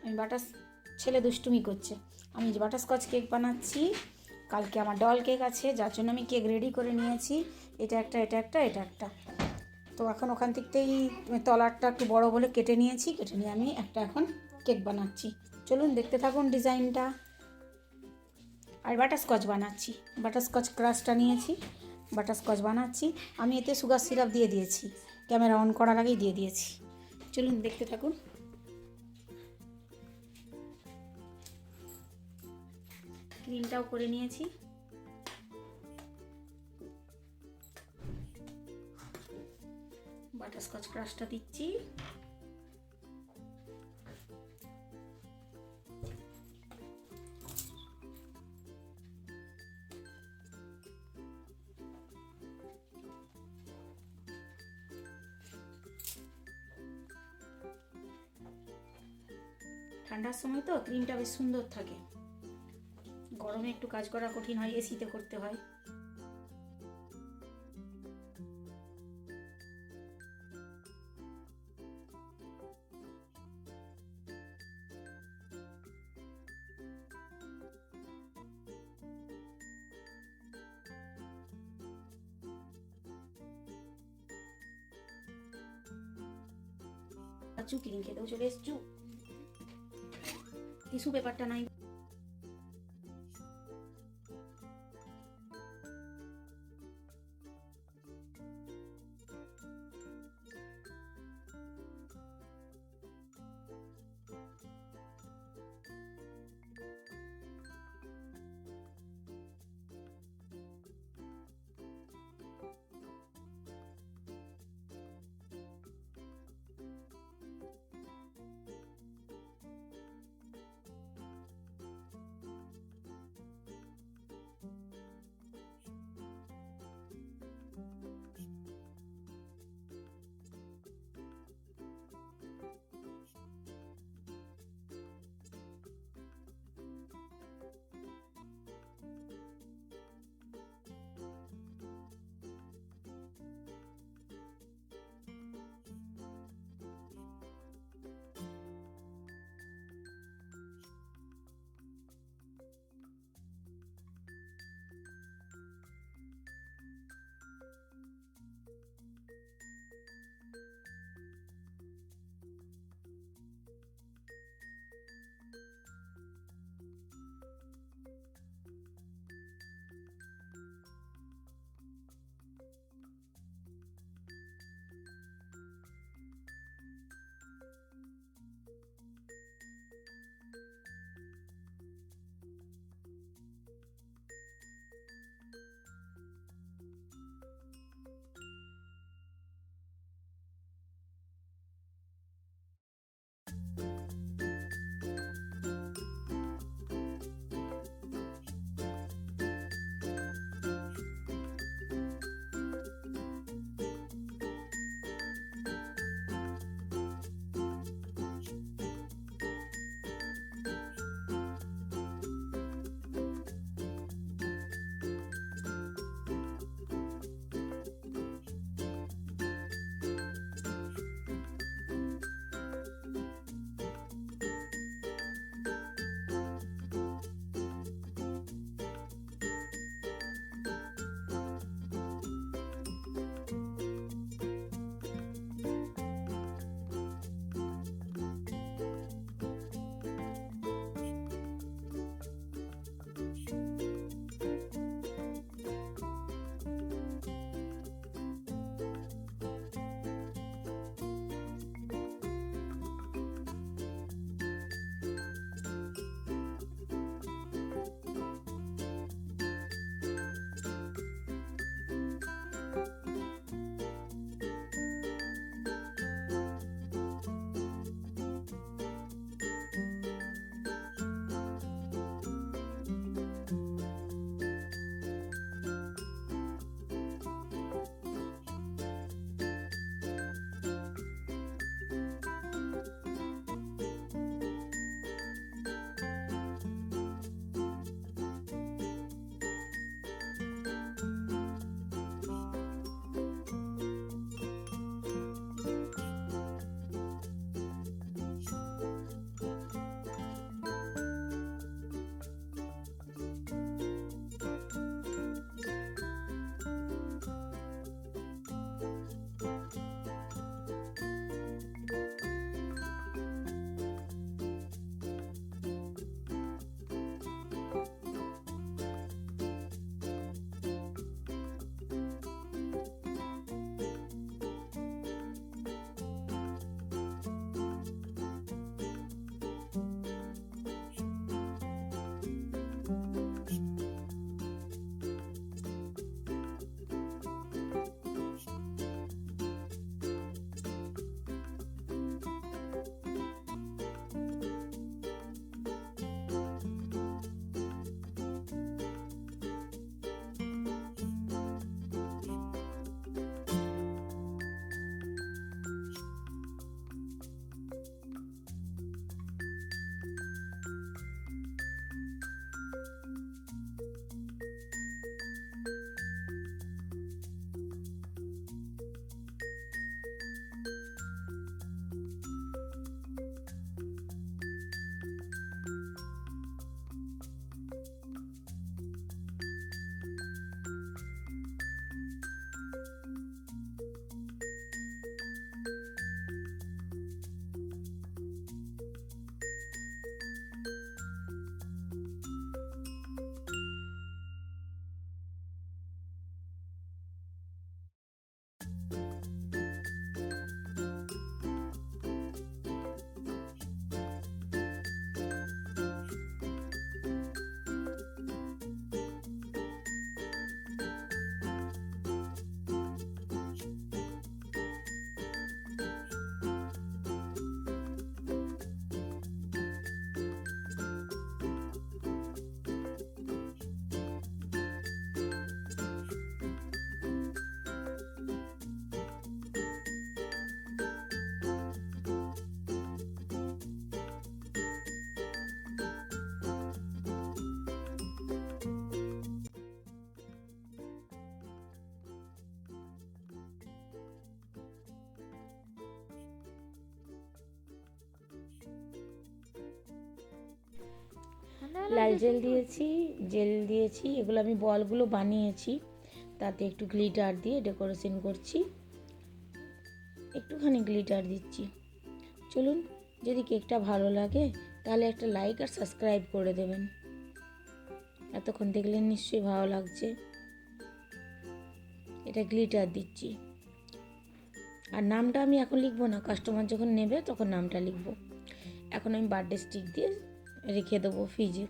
আমি ছেলে দুষ্টুমি করছে। আমি বাটারস্কচ কেক বানাচ্ছি। কালকে আমার ডল কেক আছে, যার জন্য আমি কেক রেডি করে নিয়েছি। এটা একটা, এটা একটা, এটা একটা। তো এখন ওখান থেকেই তলারটা একটু বড় বলে কেটে নিয়েছি। কেটে নিয়ে আমি একটা এখন কেক বানাচ্ছি। চলুন দেখতে থাকুন ডিজাইনটা। আর বাটারস্কচ বানাচ্ছি। বাটারস্কচ ক্রাশটা নিয়েছি, বাটারস্কচ বানাচ্ছি। আমি এতে সুগার সিরাপ দিয়ে দিয়েছি, ক্যামেরা অন করার আগেই দিয়ে দিয়েছি। চলুন দেখতে থাকুন। ক্রিমটাও করে নিয়েছি। বাটারস্কচ ক্রাশটা দিচ্ছি। ঠান্ডার সময় তো ক্রিমটা বেশ সুন্দর থাকে, গরমে একটু কাজ করা কঠিন হয়, এসিতে করতে হয়। আচ্ছু ক্রিম খেতেও চলে এসছু। টিস্যু পেপারটা নাই। লাল জেল দিয়েছি, এগুলো আমি বলগুলো বানিয়েছি, তাতে একটু গ্লিটার দিয়ে ডেকোরেশন করছি, একটুখানি গ্লিটার দিচ্ছি। চলুন, যদি কেকটা ভালো লাগে তাহলে একটা লাইক আর সাবস্ক্রাইব করে দেবেন। এতক্ষণ দেখলেন নিশ্চয়ই ভালো লাগছে। এটা গ্লিটার দিচ্ছি, আর নামটা আমি এখন লিখবো না, কাস্টমার যখন নেবে তখন নামটা লিখবো। এখন আমি বার্থডে স্টিক দিয়ে রেখে দেবো ফ্রিজে।